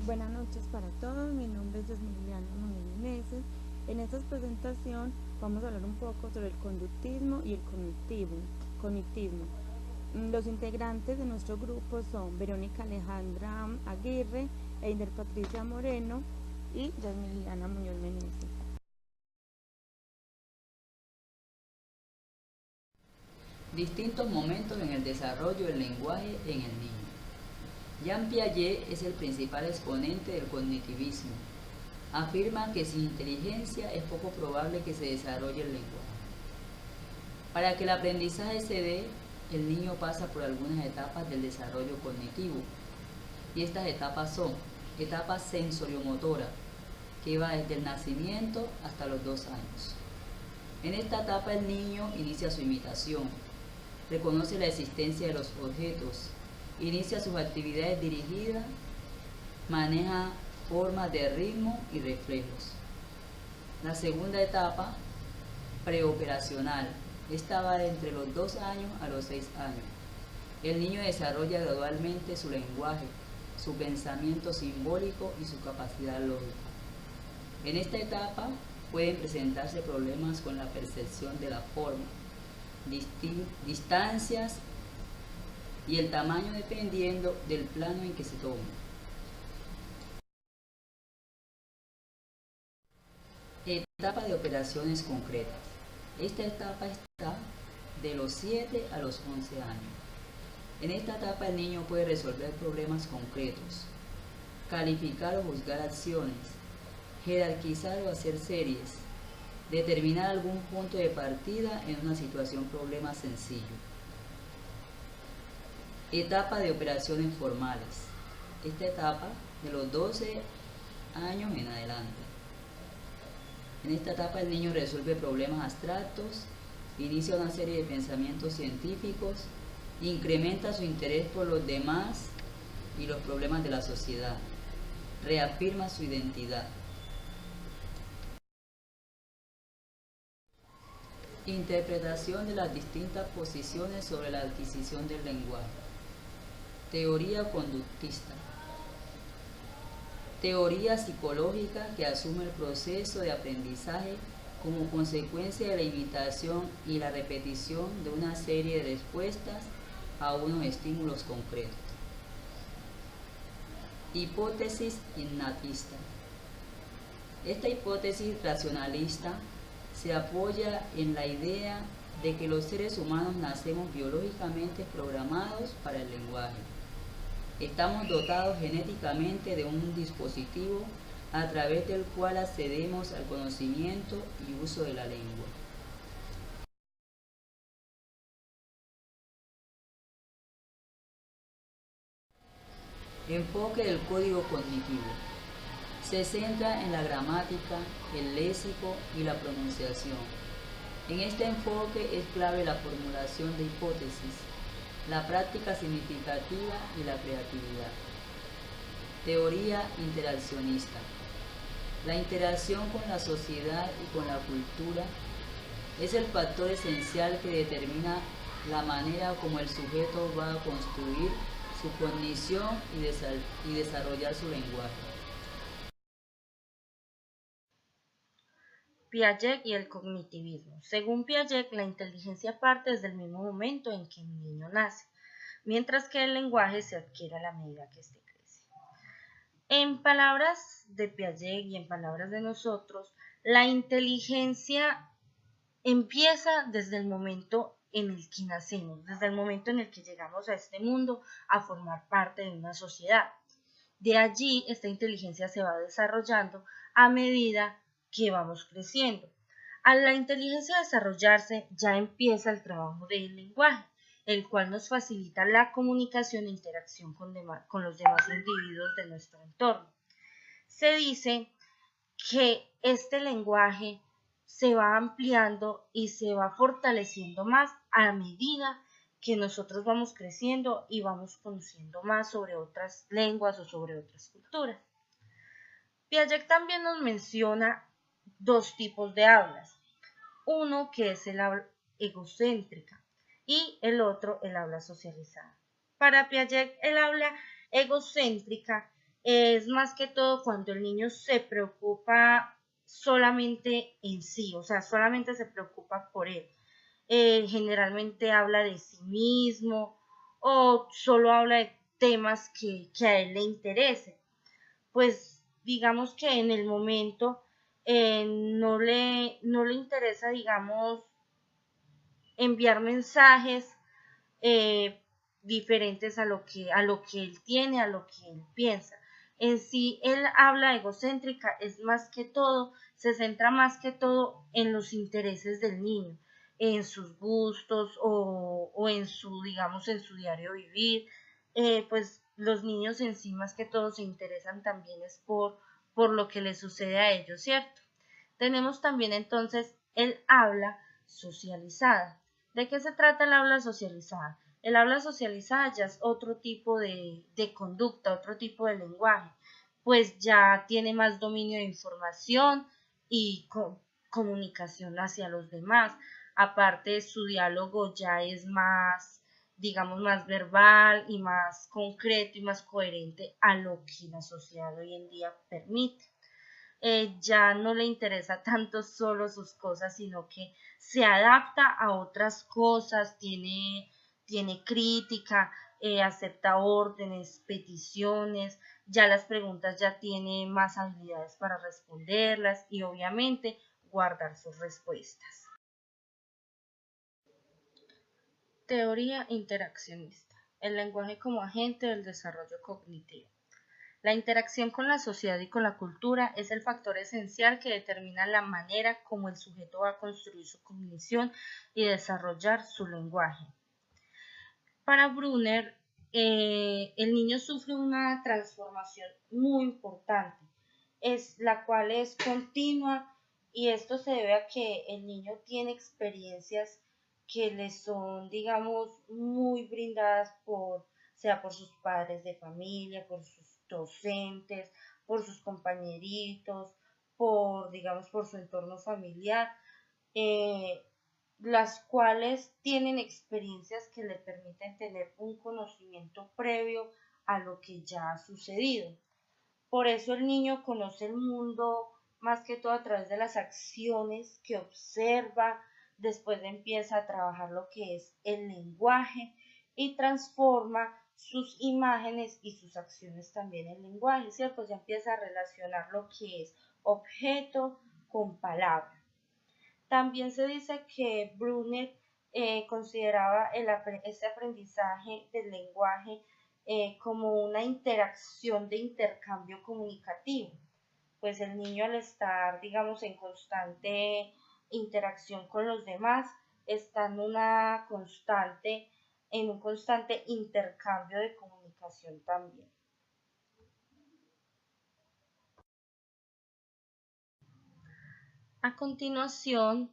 Buenas noches para todos, mi nombre es Yasmiliana Muñoz Meneses. En esta presentación vamos a hablar un poco sobre el conductismo y el cognitismo. Los integrantes de nuestro grupo son Verónica Alejandra Aguirre, Eider Patricia Moreno y Yasmiliana Muñoz Meneses. Distintos momentos en el desarrollo del lenguaje en el niño. Jean Piaget es el principal exponente del cognitivismo. Afirma que sin inteligencia es poco probable que se desarrolle el lenguaje. Para que el aprendizaje se dé, el niño pasa por algunas etapas del desarrollo cognitivo. Y estas etapas son etapa sensoriomotora, que va desde el nacimiento hasta los 2 años. En esta etapa el niño inicia su imitación, reconoce la existencia de los objetos, inicia sus actividades dirigidas, maneja formas de ritmo y reflejos. La segunda etapa, preoperacional, esta va de entre los 2 años a los 6 años. El niño desarrolla gradualmente su lenguaje, su pensamiento simbólico y su capacidad lógica. En esta etapa pueden presentarse problemas con la percepción de la forma, distancias y el tamaño dependiendo del plano en que se tome. Etapa de operaciones concretas. Esta etapa está de los 7 a los 11 años. En esta etapa el niño puede resolver problemas concretos, calificar o juzgar acciones, jerarquizar o hacer series, determinar algún punto de partida en una problema sencillo. Etapa de operaciones formales. Esta etapa de los 12 años en adelante. En esta etapa el niño resuelve problemas abstractos, inicia una serie de pensamientos científicos, incrementa su interés por los demás y los problemas de la sociedad, reafirma su identidad. Interpretación de las distintas posiciones sobre la adquisición del lenguaje. Teoría conductista. Teoría psicológica que asume el proceso de aprendizaje como consecuencia de la imitación y la repetición de una serie de respuestas a unos estímulos concretos. Hipótesis innatista. Esta hipótesis racionalista se apoya en la idea de que los seres humanos nacemos biológicamente programados para el lenguaje. Estamos dotados genéticamente de un dispositivo a través del cual accedemos al conocimiento y uso de la lengua. Enfoque del código cognitivo. Se centra en la gramática, el léxico y la pronunciación. En este enfoque es clave la formulación de hipótesis, la práctica significativa y la creatividad. Teoría interaccionista. La interacción con la sociedad y con la cultura es el factor esencial que determina la manera como el sujeto va a construir su cognición y desarrollar su lenguaje. Piaget y el cognitivismo. Según Piaget, la inteligencia parte desde el mismo momento en que el niño nace, mientras que el lenguaje se adquiere a la medida que éste crece. En palabras de Piaget y en palabras de nosotros, la inteligencia empieza desde el momento en el que nacemos, desde el momento en el que llegamos a este mundo a formar parte de una sociedad. De allí, esta inteligencia se va desarrollando a medida que vamos creciendo. Al la inteligencia desarrollarse, ya empieza el trabajo del lenguaje, el cual nos facilita la comunicación e interacción con los demás individuos de nuestro entorno. Se dice que este lenguaje se va ampliando y se va fortaleciendo más a medida que nosotros vamos creciendo y vamos conociendo más sobre otras lenguas o sobre otras culturas. Piaget también nos menciona dos tipos de hablas. Uno que es el habla egocéntrica y el otro el habla socializada. Para Piaget, el habla egocéntrica es más que todo cuando el niño se preocupa solamente en sí, o sea, solamente se preocupa por él. Generalmente habla de sí mismo o solo habla de temas que a él le interesen. Pues digamos que en el momento no le interesa, digamos, enviar mensajes eh, diferentes a lo que él tiene, a lo que él piensa. En sí, él habla egocéntrica, es más que todo, se centra más que todo en los intereses del niño, en sus gustos o en su, digamos, en su diario vivir. Pues los niños en sí más que todo se interesan también es por lo que les sucede a ellos, ¿cierto? Tenemos también entonces el habla socializada. ¿De qué se trata el habla socializada? El habla socializada ya es otro tipo de conducta, otro tipo de lenguaje, pues ya tiene más dominio de información y comunicación hacia los demás. Aparte, su diálogo ya es más, digamos, más verbal y más concreto y más coherente a lo que la sociedad hoy en día permite. Ya no le interesa tanto solo sus cosas, sino que se adapta a otras cosas, tiene crítica, acepta órdenes, peticiones, ya las preguntas ya tiene más habilidades para responderlas y obviamente guardar sus respuestas. Teoría interaccionista. El lenguaje como agente del desarrollo cognitivo. La interacción con la sociedad y con la cultura es el factor esencial que determina la manera como el sujeto va a construir su cognición y desarrollar su lenguaje. Para Brunner, el niño sufre una transformación muy importante, la cual es continua y esto se debe a que el niño tiene experiencias que le son, digamos, muy brindadas sea por sus padres de familia, por sus docentes, por sus compañeritos, digamos, por su entorno familiar. Eh, las cuales tienen experiencias que le permiten tener un conocimiento previo a lo que ya ha sucedido. Por eso el niño conoce el mundo más que todo a través de las acciones que observa, después empieza a trabajar lo que es el lenguaje y transforma sus imágenes y sus acciones también en lenguaje, ¿cierto? Ya empieza a relacionar lo que es objeto con palabra. También se dice que Brunet consideraba este aprendizaje del lenguaje como una interacción de intercambio comunicativo, pues el niño al estar, digamos, en constante interacción con los demás, está en un constante intercambio de comunicación también. A continuación,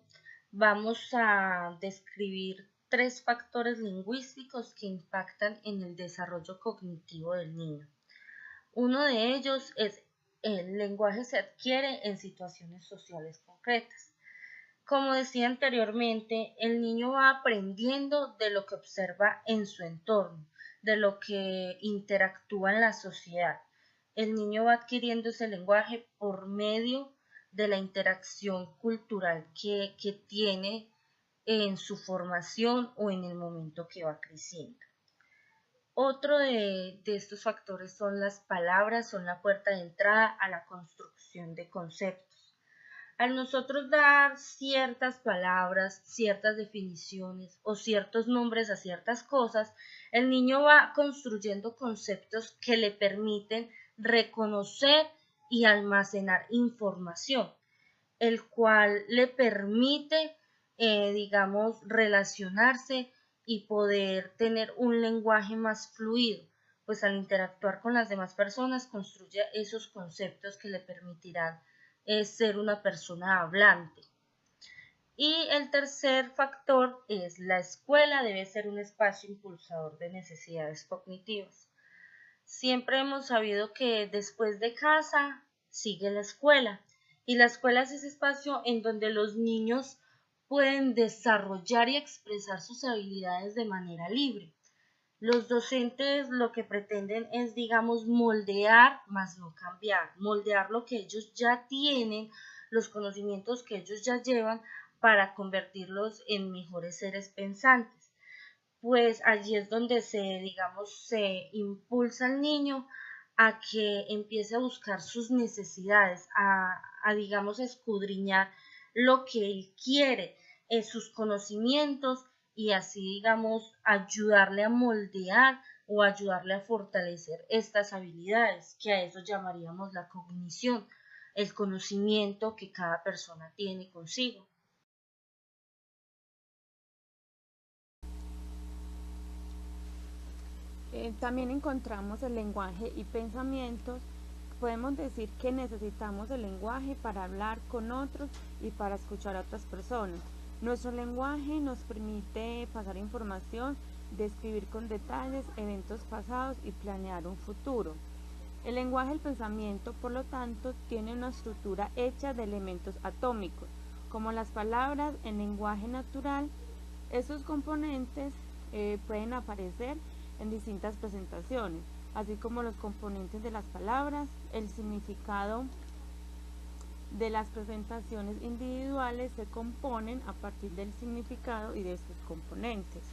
vamos a describir 3 factores lingüísticos que impactan en el desarrollo cognitivo del niño. Uno de ellos es el lenguaje se adquiere en situaciones sociales concretas. Como decía anteriormente, el niño va aprendiendo de lo que observa en su entorno, de lo que interactúa en la sociedad. El niño va adquiriendo ese lenguaje por medio de la interacción cultural que tiene en su formación o en el momento que va creciendo. Otro de estos factores son las palabras, son la puerta de entrada a la construcción de conceptos. Al nosotros dar ciertas palabras, ciertas definiciones o ciertos nombres a ciertas cosas, el niño va construyendo conceptos que le permiten reconocer y almacenar información, el cual le permite, digamos, relacionarse y poder tener un lenguaje más fluido, pues al interactuar con las demás personas construye esos conceptos que le permitirán ser una persona hablante. Y el tercer factor es la escuela debe ser un espacio impulsador de necesidades cognitivas. Siempre hemos sabido que después de casa sigue la escuela y la escuela es ese espacio en donde los niños pueden desarrollar y expresar sus habilidades de manera libre. Los docentes lo que pretenden es, digamos, moldear, más no cambiar, moldear lo que ellos ya tienen, los conocimientos que ellos ya llevan para convertirlos en mejores seres pensantes. Pues allí es donde digamos, se impulsa al niño a que empiece a buscar sus necesidades, digamos, escudriñar lo que él quiere, sus conocimientos y así, digamos, ayudarle a moldear o ayudarle a fortalecer estas habilidades, que a eso llamaríamos la cognición, el conocimiento que cada persona tiene consigo. También encontramos el lenguaje y pensamientos. Podemos decir que necesitamos el lenguaje para hablar con otros y para escuchar a otras personas. Nuestro lenguaje nos permite pasar información, describir con detalles eventos pasados y planear un futuro. El lenguaje del pensamiento, por lo tanto, tiene una estructura hecha de elementos atómicos, como las palabras en lenguaje natural. Esos componentes pueden aparecer en distintas presentaciones, así como los componentes de las palabras, el significado de las presentaciones individuales se componen a partir del significado y de sus componentes.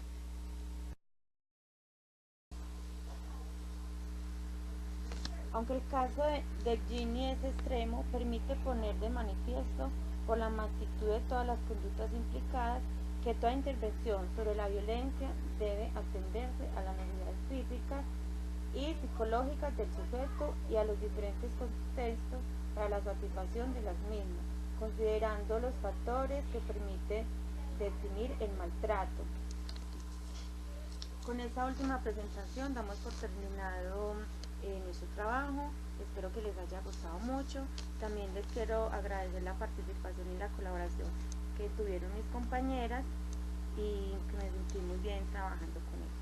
Aunque el caso de Ginny es extremo, permite poner de manifiesto por la magnitud de todas las conductas implicadas que toda intervención sobre la violencia debe atenderse a las necesidades físicas y psicológicas del sujeto y a los diferentes contextos para la satisfacción de las mismas, considerando los factores que permiten definir el maltrato. Con esta última presentación damos por terminado nuestro trabajo. Espero que les haya gustado mucho. También les quiero agradecer la participación y la colaboración que tuvieron mis compañeras y que me sentí muy bien trabajando con ellas.